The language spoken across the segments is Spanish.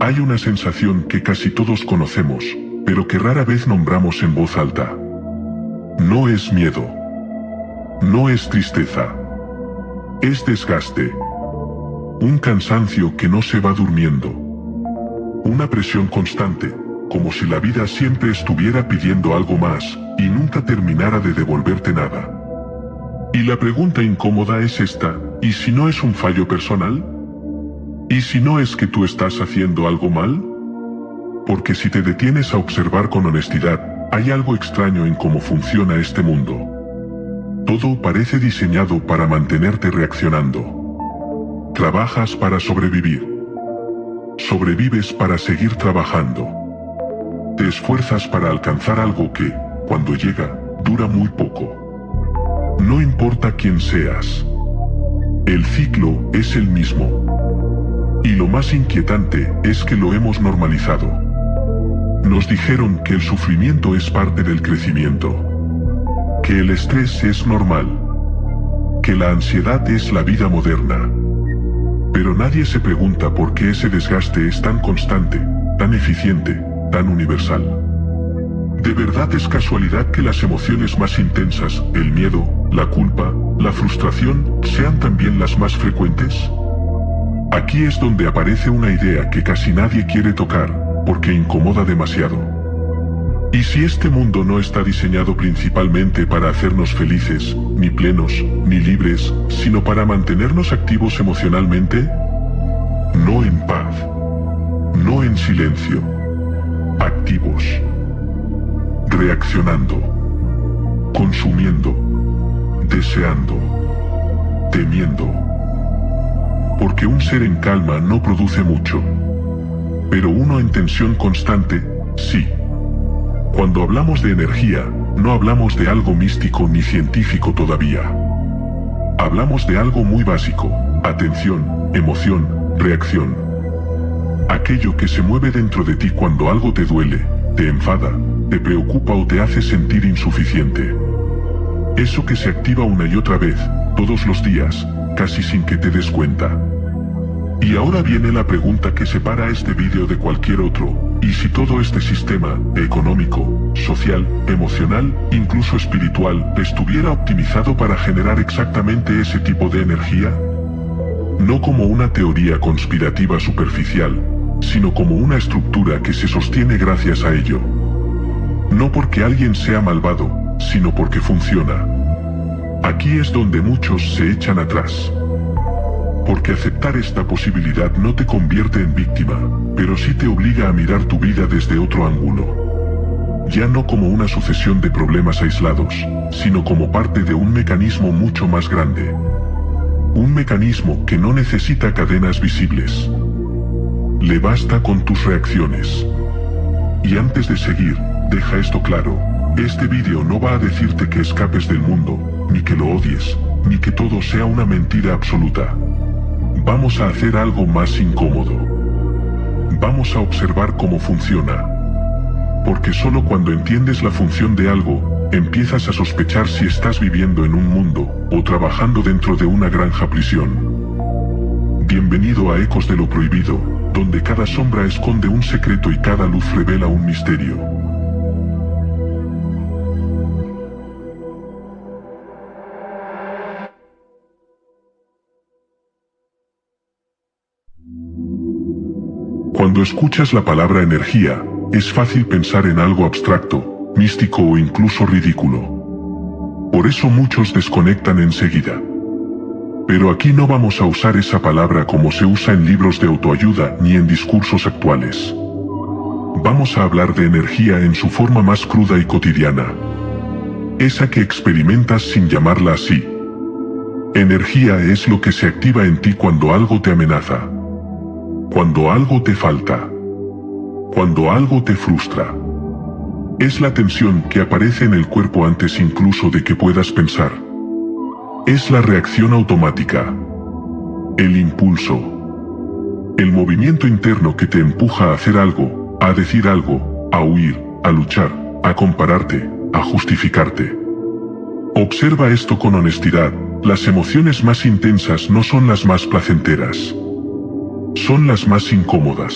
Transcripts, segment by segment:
Hay una sensación que casi todos conocemos, pero que rara vez nombramos en voz alta. No es miedo. No es tristeza. Es desgaste. Un cansancio que no se va durmiendo. Una presión constante, como si la vida siempre estuviera pidiendo algo más, y nunca terminara de devolverte nada. Y la pregunta incómoda es esta: ¿y si no es un fallo personal? ¿Y si no es que tú estás haciendo algo mal? Porque si te detienes a observar con honestidad, hay algo extraño en cómo funciona este mundo. Todo parece diseñado para mantenerte reaccionando. Trabajas para sobrevivir. Sobrevives para seguir trabajando. Te esfuerzas para alcanzar algo que, cuando llega, dura muy poco. No importa quién seas. El ciclo es el mismo. Y lo más inquietante es que lo hemos normalizado. Nos dijeron que el sufrimiento es parte del crecimiento. Que el estrés es normal. Que la ansiedad es la vida moderna. Pero nadie se pregunta por qué ese desgaste es tan constante, tan eficiente, tan universal. ¿De verdad es casualidad que las emociones más intensas, el miedo, la culpa, la frustración, sean también las más frecuentes? Aquí es donde aparece una idea que casi nadie quiere tocar, porque incomoda demasiado. ¿Y si este mundo no está diseñado principalmente para hacernos felices, ni plenos, ni libres, sino para mantenernos activos emocionalmente? No en paz. No en silencio. Activos. Reaccionando. Consumiendo. Deseando. Temiendo. Porque un ser en calma no produce mucho. Pero uno en tensión constante, sí. Cuando hablamos de energía, no hablamos de algo místico ni científico todavía. Hablamos de algo muy básico: atención, emoción, reacción. Aquello que se mueve dentro de ti cuando algo te duele, te enfada, te preocupa o te hace sentir insuficiente. Eso que se activa una y otra vez, todos los días, casi sin que te des cuenta. Y ahora viene la pregunta que separa este vídeo de cualquier otro: ¿y si todo este sistema, económico, social, emocional, incluso espiritual, estuviera optimizado para generar exactamente ese tipo de energía? No como una teoría conspirativa superficial, sino como una estructura que se sostiene gracias a ello. No porque alguien sea malvado, sino porque funciona. Aquí es donde muchos se echan atrás. Porque aceptar esta posibilidad no te convierte en víctima, pero sí te obliga a mirar tu vida desde otro ángulo. Ya no como una sucesión de problemas aislados, sino como parte de un mecanismo mucho más grande. Un mecanismo que no necesita cadenas visibles. Le basta con tus reacciones. Y antes de seguir, deja esto claro: este vídeo no va a decirte que escapes del mundo, ni que lo odies, ni que todo sea una mentira absoluta. Vamos a hacer algo más incómodo. Vamos a observar cómo funciona. Porque solo cuando entiendes la función de algo, empiezas a sospechar si estás viviendo en un mundo, o trabajando dentro de una granja prisión. Bienvenido a Ecos de lo Prohibido, donde cada sombra esconde un secreto y cada luz revela un misterio. Cuando escuchas la palabra energía, es fácil pensar en algo abstracto, místico o incluso ridículo. Por eso muchos desconectan enseguida. Pero aquí no vamos a usar esa palabra como se usa en libros de autoayuda ni en discursos actuales. Vamos a hablar de energía en su forma más cruda y cotidiana. Esa que experimentas sin llamarla así. Energía es lo que se activa en ti cuando algo te amenaza. Cuando algo te falta. Cuando algo te frustra. Es la tensión que aparece en el cuerpo antes incluso de que puedas pensar. Es la reacción automática. El impulso. El movimiento interno que te empuja a hacer algo, a decir algo, a huir, a luchar, a compararte, a justificarte. Observa esto con honestidad: las emociones más intensas no son las más placenteras. Son las más incómodas.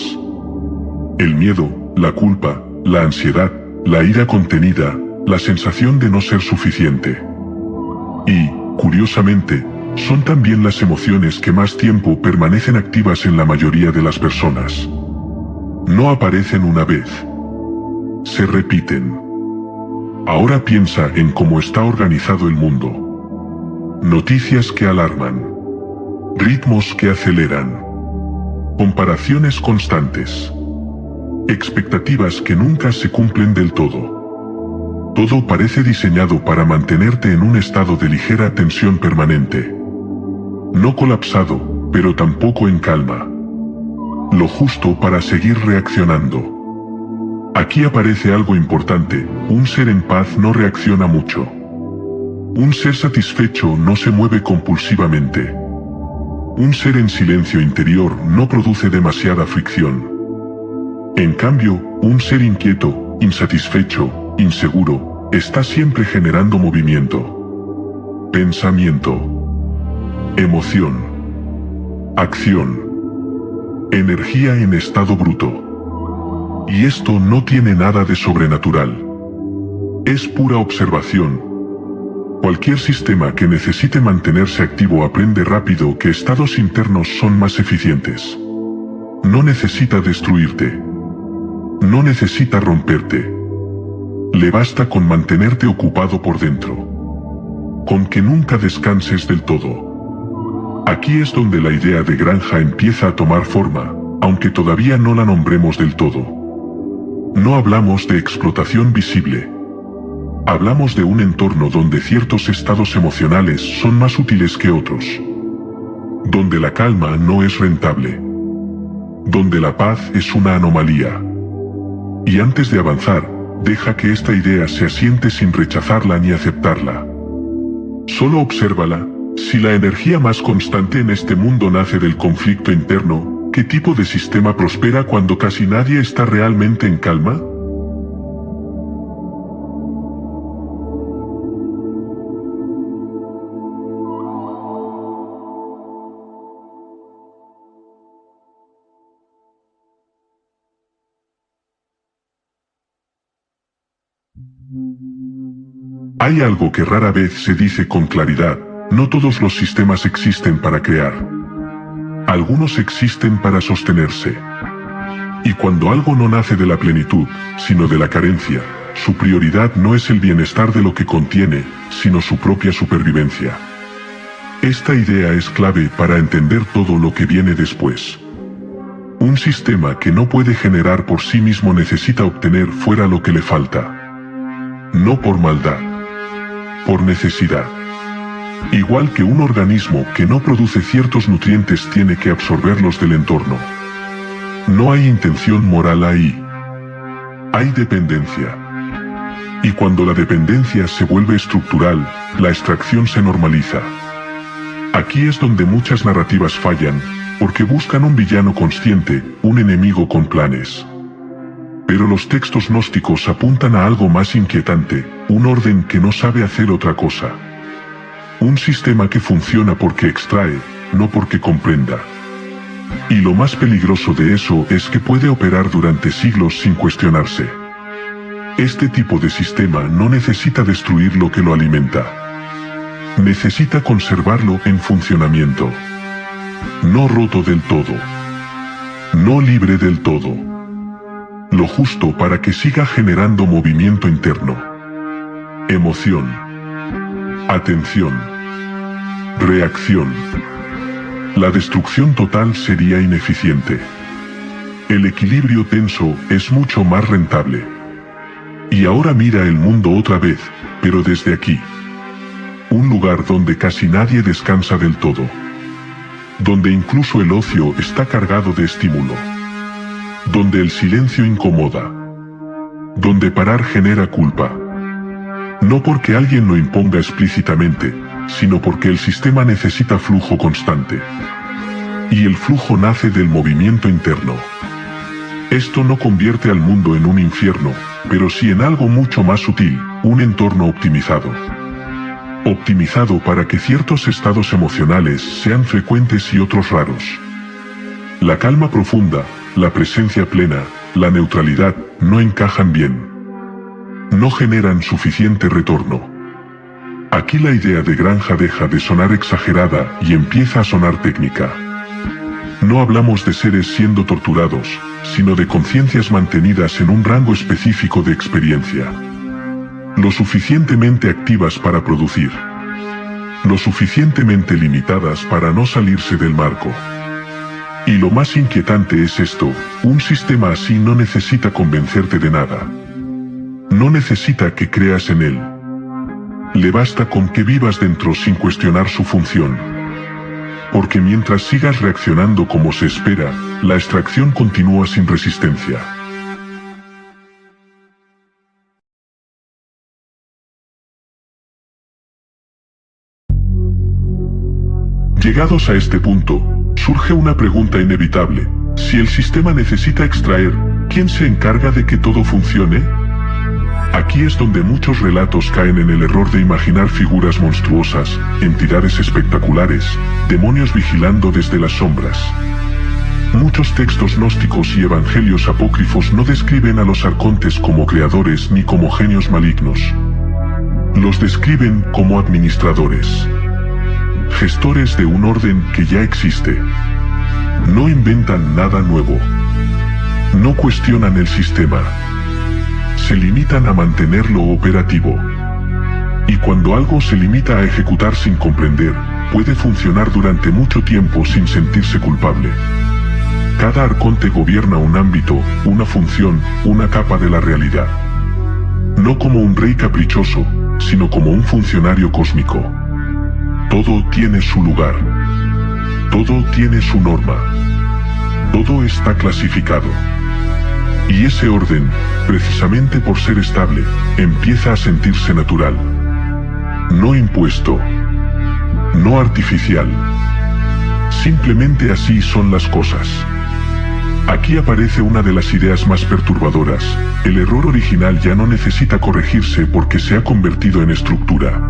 El miedo, la culpa, la ansiedad, la ira contenida, la sensación de no ser suficiente. Y, curiosamente, son también las emociones que más tiempo permanecen activas en la mayoría de las personas. No aparecen una vez. Se repiten. Ahora piensa en cómo está organizado el mundo. Noticias que alarman. Ritmos que aceleran. Comparaciones constantes. Expectativas que nunca se cumplen del todo. Todo parece diseñado para mantenerte en un estado de ligera tensión permanente. No colapsado, pero tampoco en calma. Lo justo para seguir reaccionando. Aquí aparece algo importante: un ser en paz no reacciona mucho. Un ser satisfecho no se mueve compulsivamente. Un ser en silencio interior no produce demasiada fricción. En cambio, un ser inquieto, insatisfecho, inseguro, está siempre generando movimiento. Pensamiento. Emoción. Acción. Energía en estado bruto. Y esto no tiene nada de sobrenatural. Es pura observación. Cualquier sistema que necesite mantenerse activo aprende rápido que estados internos son más eficientes. No necesita destruirte. No necesita romperte. Le basta con mantenerte ocupado por dentro. Con que nunca descanses del todo. Aquí es donde la idea de granja empieza a tomar forma, aunque todavía no la nombremos del todo. No hablamos de explotación visible. Hablamos de un entorno donde ciertos estados emocionales son más útiles que otros. Donde la calma no es rentable. Donde la paz es una anomalía. Y antes de avanzar, deja que esta idea se asiente sin rechazarla ni aceptarla. Solo obsérvala. Si la energía más constante en este mundo nace del conflicto interno, ¿qué tipo de sistema prospera cuando casi nadie está realmente en calma? Hay algo que rara vez se dice con claridad: no todos los sistemas existen para crear. Algunos existen para sostenerse. Y cuando algo no nace de la plenitud, sino de la carencia, su prioridad no es el bienestar de lo que contiene, sino su propia supervivencia. Esta idea es clave para entender todo lo que viene después. Un sistema que no puede generar por sí mismo necesita obtener fuera lo que le falta. No por maldad. Por necesidad. Igual que un organismo que no produce ciertos nutrientes tiene que absorberlos del entorno. No hay intención moral ahí. Hay dependencia. Y cuando la dependencia se vuelve estructural, la extracción se normaliza. Aquí es donde muchas narrativas fallan, porque buscan un villano consciente, un enemigo con planes. Pero los textos gnósticos apuntan a algo más inquietante: un orden que no sabe hacer otra cosa. Un sistema que funciona porque extrae, no porque comprenda. Y lo más peligroso de eso es que puede operar durante siglos sin cuestionarse. Este tipo de sistema no necesita destruir lo que lo alimenta. Necesita conservarlo en funcionamiento. No roto del todo. No libre del todo. Lo justo para que siga generando movimiento interno. Emoción. Atención. Reacción. La destrucción total sería ineficiente. El equilibrio tenso es mucho más rentable. Y ahora mira el mundo otra vez, pero desde aquí. Un lugar donde casi nadie descansa del todo. Donde incluso el ocio está cargado de estímulo. Donde el silencio incomoda. Donde parar genera culpa. No porque alguien lo imponga explícitamente, sino porque el sistema necesita flujo constante. Y el flujo nace del movimiento interno. Esto no convierte al mundo en un infierno, pero sí en algo mucho más sutil, un entorno optimizado. Optimizado para que ciertos estados emocionales sean frecuentes y otros raros. La calma profunda, la presencia plena, la neutralidad, no encajan bien. No generan suficiente retorno. Aquí la idea de granja deja de sonar exagerada y empieza a sonar técnica. No hablamos de seres siendo torturados, sino de conciencias mantenidas en un rango específico de experiencia. Lo suficientemente activas para producir. Lo suficientemente limitadas para no salirse del marco. Y lo más inquietante es esto, un sistema así no necesita convencerte de nada. No necesita que creas en él. Le basta con que vivas dentro sin cuestionar su función. Porque mientras sigas reaccionando como se espera, la extracción continúa sin resistencia. Llegados a este punto, surge una pregunta inevitable. Si el sistema necesita extraer, ¿quién se encarga de que todo funcione? Aquí es donde muchos relatos caen en el error de imaginar figuras monstruosas, entidades espectaculares, demonios vigilando desde las sombras. Muchos textos gnósticos y evangelios apócrifos no describen a los arcontes como creadores ni como genios malignos. Los describen como administradores. Gestores de un orden que ya existe. No inventan nada nuevo. No cuestionan el sistema. Se limitan a mantenerlo operativo. Y cuando algo se limita a ejecutar sin comprender, puede funcionar durante mucho tiempo sin sentirse culpable. Cada arconte gobierna un ámbito, una función, una capa de la realidad. No como un rey caprichoso, sino como un funcionario cósmico. Todo tiene su lugar. Todo tiene su norma. Todo está clasificado. Y ese orden, precisamente por ser estable, empieza a sentirse natural. No impuesto. No artificial. Simplemente así son las cosas. Aquí aparece una de las ideas más perturbadoras. El error original ya no necesita corregirse porque se ha convertido en estructura.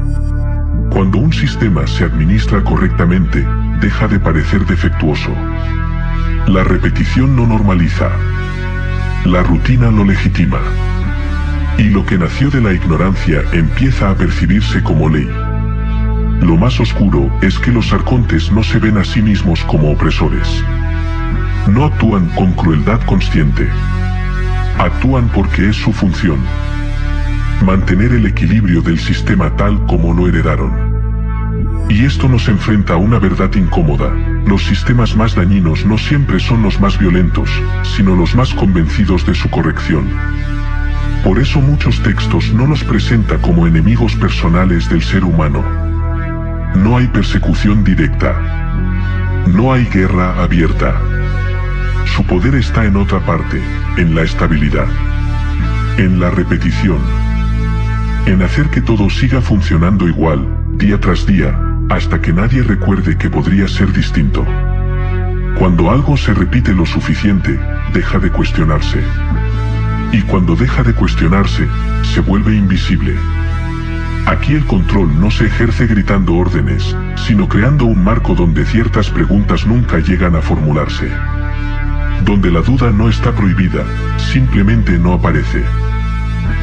Cuando un sistema se administra correctamente, deja de parecer defectuoso. La repetición no normaliza. La rutina lo legitima. Y lo que nació de la ignorancia empieza a percibirse como ley. Lo más oscuro es que los arcontes no se ven a sí mismos como opresores. No actúan con crueldad consciente. Actúan porque es su función. Mantener el equilibrio del sistema tal como lo heredaron. Y esto nos enfrenta a una verdad incómoda. Los sistemas más dañinos no siempre son los más violentos, sino los más convencidos de su corrección. Por eso muchos textos no los presenta como enemigos personales del ser humano. No hay persecución directa. No hay guerra abierta. Su poder está en otra parte, en la estabilidad. En la repetición. En hacer que todo siga funcionando igual, día tras día, hasta que nadie recuerde que podría ser distinto. Cuando algo se repite lo suficiente, deja de cuestionarse. Y cuando deja de cuestionarse, se vuelve invisible. Aquí el control no se ejerce gritando órdenes, sino creando un marco donde ciertas preguntas nunca llegan a formularse. Donde la duda no está prohibida, simplemente no aparece.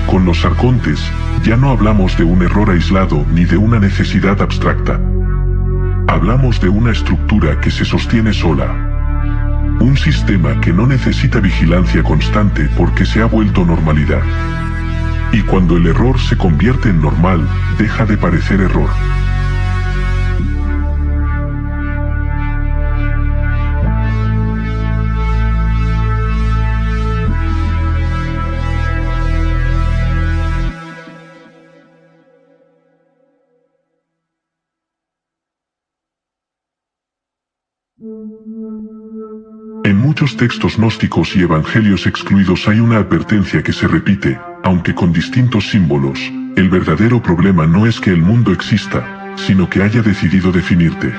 Con los arcontes, ya no hablamos de un error aislado ni de una necesidad abstracta. Hablamos de una estructura que se sostiene sola. Un sistema que no necesita vigilancia constante porque se ha vuelto normalidad. Y cuando el error se convierte en normal, deja de parecer error. En muchos textos gnósticos y evangelios excluidos hay una advertencia que se repite, aunque con distintos símbolos. El verdadero problema no es que el mundo exista, sino que haya decidido definirte.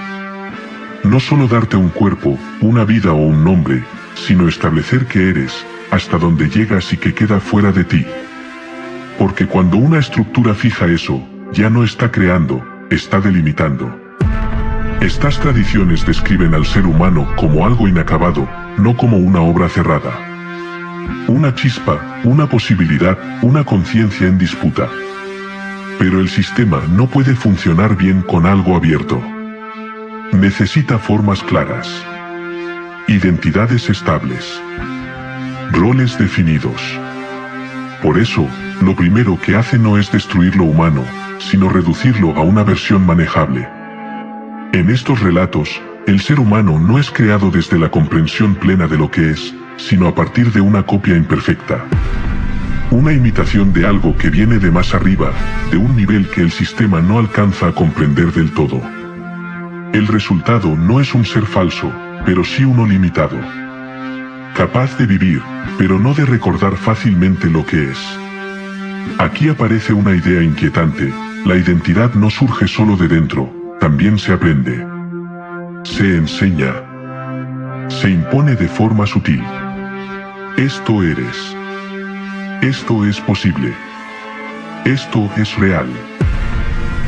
No solo darte un cuerpo, una vida o un nombre, sino establecer qué eres, hasta dónde llegas y qué queda fuera de ti. Porque cuando una estructura fija eso, ya no está creando, está delimitando. Estas tradiciones describen al ser humano como algo inacabado, no como una obra cerrada. una chispa, una posibilidad, una conciencia en disputa. Pero el sistema no puede funcionar bien con algo abierto. Necesita formas claras, identidades estables, roles definidos. Por eso, lo primero que hace no es destruir lo humano, sino reducirlo a una versión manejable. En estos relatos, el ser humano no es creado desde la comprensión plena de lo que es, sino a partir de una copia imperfecta. Una imitación de algo que viene de más arriba, de un nivel que el sistema no alcanza a comprender del todo. El resultado no es un ser falso, pero sí uno limitado. Capaz de vivir, pero no de recordar fácilmente lo que es. Aquí aparece una idea inquietante: la identidad no surge solo de dentro, también se aprende. Se enseña. Se impone de forma sutil. Esto eres. Esto es posible. Esto es real.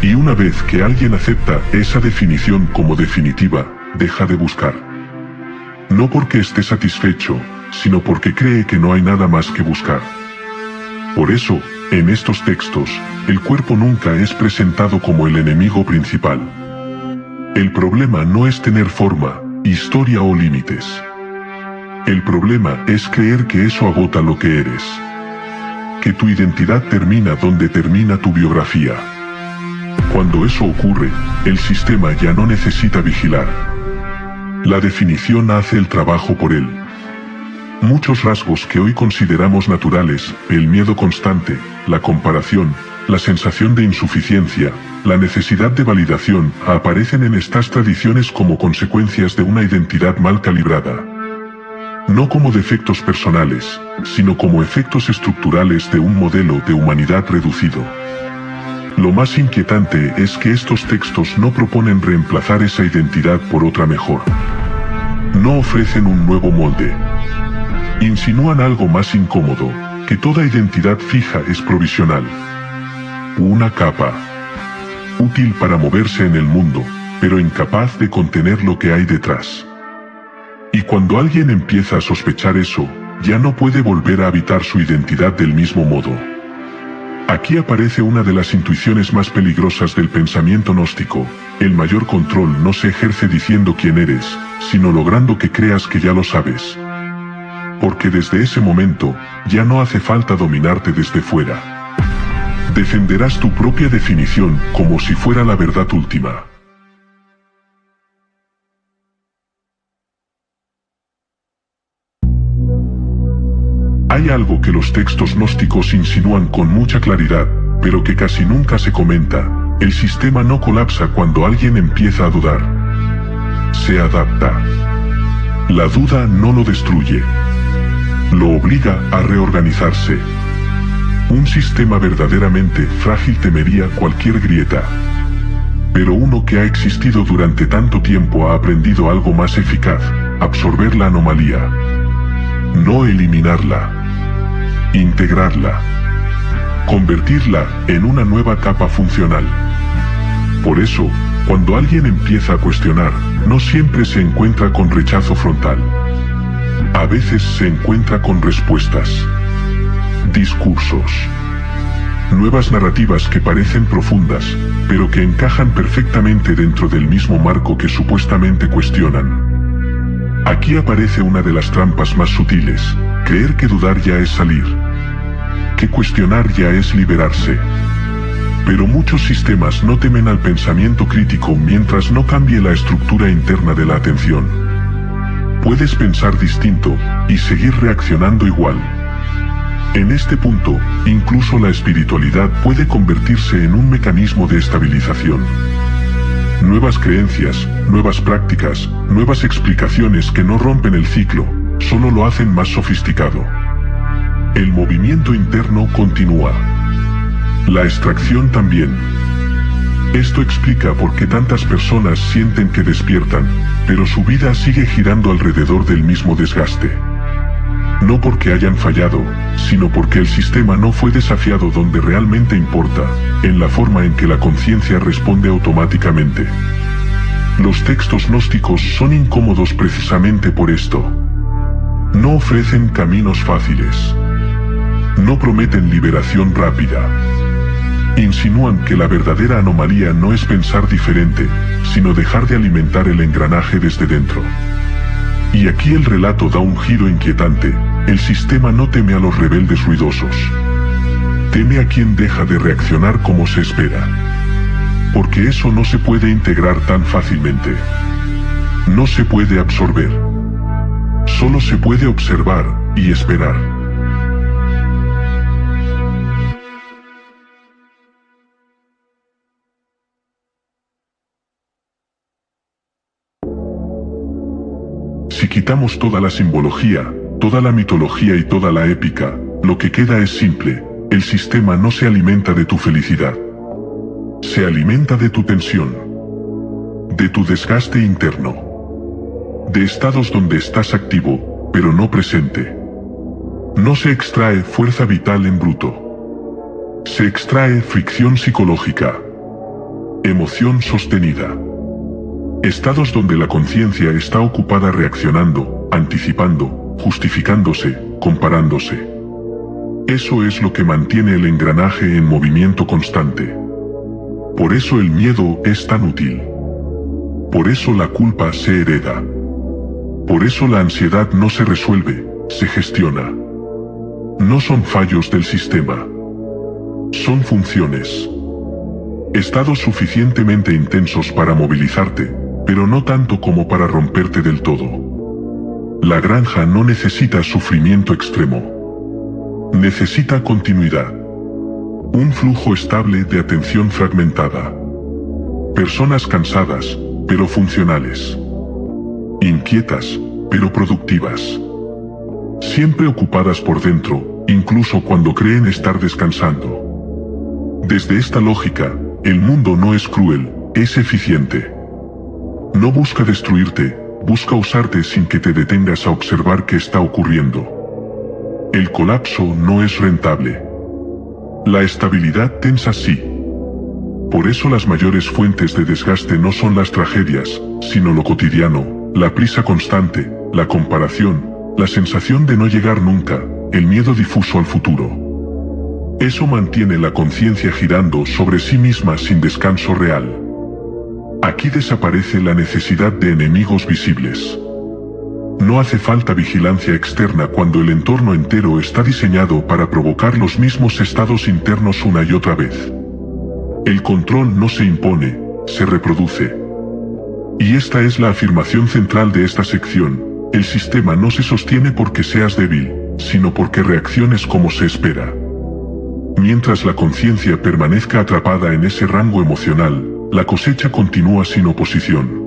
Y una vez que alguien acepta esa definición como definitiva, deja de buscar. No porque esté satisfecho, sino porque cree que no hay nada más que buscar. Por eso, en estos textos, el cuerpo nunca es presentado como el enemigo principal. El problema no es tener forma, historia o límites. El problema es creer que eso agota lo que eres. Que tu identidad termina donde termina tu biografía. Cuando eso ocurre, el sistema ya no necesita vigilar. La definición hace el trabajo por él. Muchos rasgos que hoy consideramos naturales, el miedo constante, la comparación, la sensación de insuficiencia, la necesidad de validación, aparecen en estas tradiciones como consecuencias de una identidad mal calibrada. No como defectos personales, sino como efectos estructurales de un modelo de humanidad reducido. Lo más inquietante es que estos textos no proponen reemplazar esa identidad por otra mejor. No ofrecen un nuevo molde. Insinúan algo más incómodo, que toda identidad fija es provisional. Una capa. Útil para moverse en el mundo, pero incapaz de contener lo que hay detrás. Y cuando alguien empieza a sospechar eso, ya no puede volver a habitar su identidad del mismo modo. Aquí aparece una de las intuiciones más peligrosas del pensamiento gnóstico: el mayor control no se ejerce diciendo quién eres, sino logrando que creas que ya lo sabes. Porque desde ese momento, ya no hace falta dominarte desde fuera. Defenderás tu propia definición como si fuera la verdad última. Hay algo que los textos gnósticos insinúan con mucha claridad, pero que casi nunca se comenta: el sistema no colapsa cuando alguien empieza a dudar. Se adapta. La duda no lo destruye. Lo obliga a reorganizarse. Un sistema verdaderamente frágil temería cualquier grieta. Pero uno que ha existido durante tanto tiempo ha aprendido algo más eficaz: absorber la anomalía. No eliminarla. Integrarla. Convertirla en una nueva capa funcional. Por eso, cuando alguien empieza a cuestionar, no siempre se encuentra con rechazo frontal. A veces se encuentra con respuestas. Discursos. Nuevas narrativas que parecen profundas, pero que encajan perfectamente dentro del mismo marco que supuestamente cuestionan. Aquí aparece una de las trampas más sutiles: creer que dudar ya es salir. Que cuestionar ya es liberarse. Pero muchos sistemas no temen al pensamiento crítico mientras no cambie la estructura interna de la atención. Puedes pensar distinto y seguir reaccionando igual. En este punto, incluso la espiritualidad puede convertirse en un mecanismo de estabilización. Nuevas creencias, nuevas prácticas, nuevas explicaciones que no rompen el ciclo, solo lo hacen más sofisticado. El movimiento interno continúa. La extracción también. Esto explica por qué tantas personas sienten que despiertan, pero su vida sigue girando alrededor del mismo desgaste. No porque hayan fallado, sino porque el sistema no fue desafiado donde realmente importa, en la forma en que la conciencia responde automáticamente. Los textos gnósticos son incómodos precisamente por esto. No ofrecen caminos fáciles. No prometen liberación rápida. Insinúan que la verdadera anomalía no es pensar diferente, sino dejar de alimentar el engranaje desde dentro. Y aquí el relato da un giro inquietante. El sistema no teme a los rebeldes ruidosos. Teme a quien deja de reaccionar como se espera. Porque eso no se puede integrar tan fácilmente. No se puede absorber. Solo se puede observar y esperar. Si quitamos toda la simbología, toda la mitología y toda la épica, lo que queda es simple: el sistema no se alimenta de tu felicidad. Se alimenta de tu tensión, de tu desgaste interno, de estados donde estás activo, pero no presente. No se extrae fuerza vital en bruto. Se extrae fricción psicológica, emoción sostenida. Estados donde la conciencia está ocupada reaccionando, anticipando, justificándose, comparándose. Eso es lo que mantiene el engranaje en movimiento constante. Por eso el miedo es tan útil. Por eso la culpa se hereda. Por eso la ansiedad no se resuelve, se gestiona. No son fallos del sistema. Son funciones. Estados suficientemente intensos para movilizarte, pero no tanto como para romperte del todo. La granja no necesita sufrimiento extremo. Necesita continuidad. Un flujo estable de atención fragmentada. Personas cansadas, pero funcionales. Inquietas, pero productivas. Siempre ocupadas por dentro, incluso cuando creen estar descansando. Desde esta lógica, el mundo no es cruel, es eficiente. No busca destruirte, busca usarte sin que te detengas a observar qué está ocurriendo. El colapso no es rentable. La estabilidad tensa sí. Por eso las mayores fuentes de desgaste no son las tragedias, sino lo cotidiano, la prisa constante, la comparación, la sensación de no llegar nunca, el miedo difuso al futuro. Eso mantiene la conciencia girando sobre sí misma sin descanso real. Aquí desaparece la necesidad de enemigos visibles. No hace falta vigilancia externa cuando el entorno entero está diseñado para provocar los mismos estados internos una y otra vez. El control no se impone, se reproduce. Y esta es la afirmación central de esta sección: el sistema no se sostiene porque seas débil, sino porque reacciones como se espera. Mientras la conciencia permanezca atrapada en ese rango emocional, la cosecha continúa sin oposición.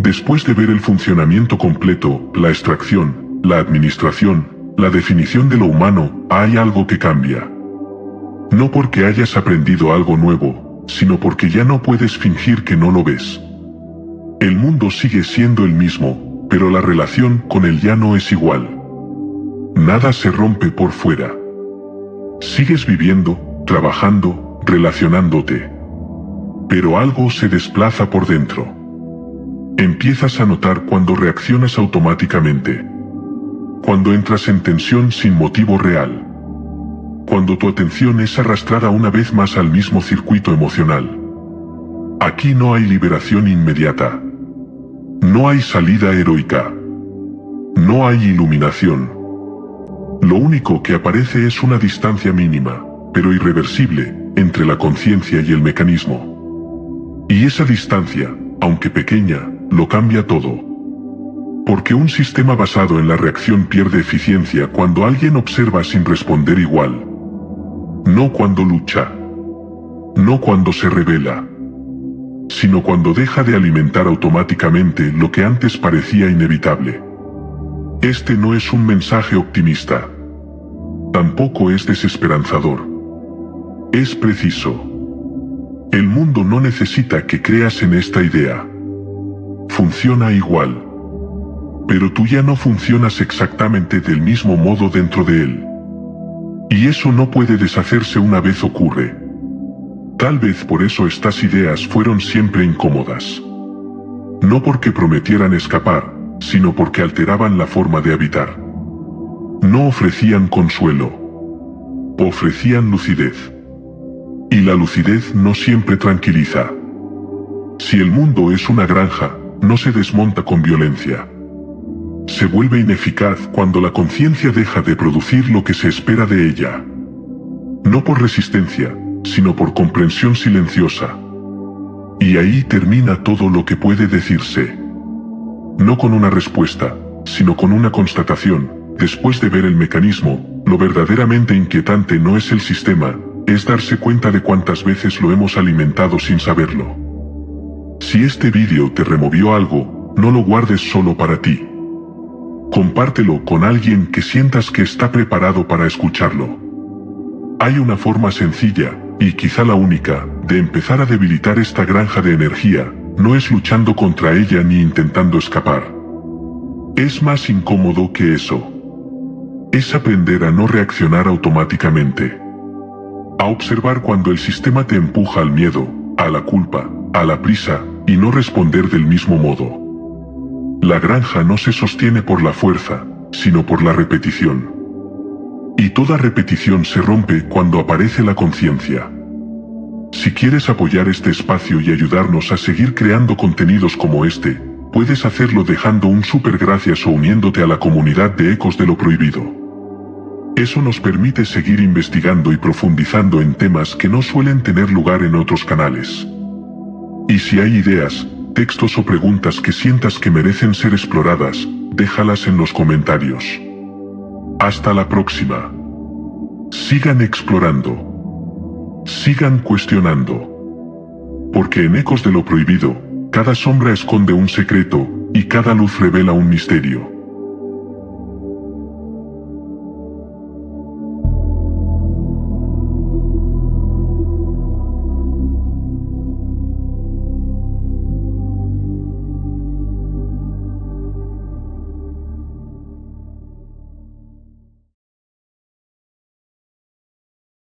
Después de ver el funcionamiento completo, la extracción, la administración, la definición de lo humano, hay algo que cambia. No porque hayas aprendido algo nuevo, sino porque ya no puedes fingir que no lo ves. El mundo sigue siendo el mismo, pero la relación con él ya no es igual. Nada se rompe por fuera. Sigues viviendo, trabajando, relacionándote. Pero algo se desplaza por dentro. Empiezas a notar cuando reaccionas automáticamente. Cuando entras en tensión sin motivo real. Cuando tu atención es arrastrada una vez más al mismo circuito emocional. Aquí no hay liberación inmediata. No hay salida heroica. No hay iluminación. Lo único que aparece es una distancia mínima, pero irreversible, entre la conciencia y el mecanismo. Y esa distancia, aunque pequeña, lo cambia todo. Porque un sistema basado en la reacción pierde eficiencia cuando alguien observa sin responder igual. No cuando lucha. No cuando se revela. Sino cuando deja de alimentar automáticamente lo que antes parecía inevitable. Este no es un mensaje optimista. Tampoco es desesperanzador. Es preciso. El mundo no necesita que creas en esta idea. Funciona igual. Pero tú ya no funcionas exactamente del mismo modo dentro de él. Y eso no puede deshacerse una vez ocurre. Tal vez por eso estas ideas fueron siempre incómodas. No porque prometieran escapar, sino porque alteraban la forma de habitar. No ofrecían consuelo. Ofrecían lucidez. Y la lucidez no siempre tranquiliza. Si el mundo es una granja, no se desmonta con violencia. Se vuelve ineficaz cuando la conciencia deja de producir lo que se espera de ella. No por resistencia, sino por comprensión silenciosa. Y ahí termina todo lo que puede decirse. No con una respuesta, sino con una constatación. Después de ver el mecanismo, lo verdaderamente inquietante no es el sistema, es darse cuenta de cuántas veces lo hemos alimentado sin saberlo. Si este vídeo te removió algo, no lo guardes solo para ti. Compártelo con alguien que sientas que está preparado para escucharlo. Hay una forma sencilla, y quizá la única, de empezar a debilitar esta granja de energía, no es luchando contra ella ni intentando escapar. Es más incómodo que eso. Es aprender a no reaccionar automáticamente. A observar cuando el sistema te empuja al miedo, a la culpa, a la prisa, y no responder del mismo modo. La granja no se sostiene por la fuerza, sino por la repetición. Y toda repetición se rompe cuando aparece la conciencia. Si quieres apoyar este espacio y ayudarnos a seguir creando contenidos como este, puedes hacerlo dejando un super gracias o uniéndote a la comunidad de Ecos de lo Prohibido. Eso nos permite seguir investigando y profundizando en temas que no suelen tener lugar en otros canales. Y si hay ideas, textos o preguntas que sientas que merecen ser exploradas, déjalas en los comentarios. Hasta la próxima. Sigan explorando. Sigan cuestionando. Porque en Ecos de lo Prohibido, cada sombra esconde un secreto, y cada luz revela un misterio.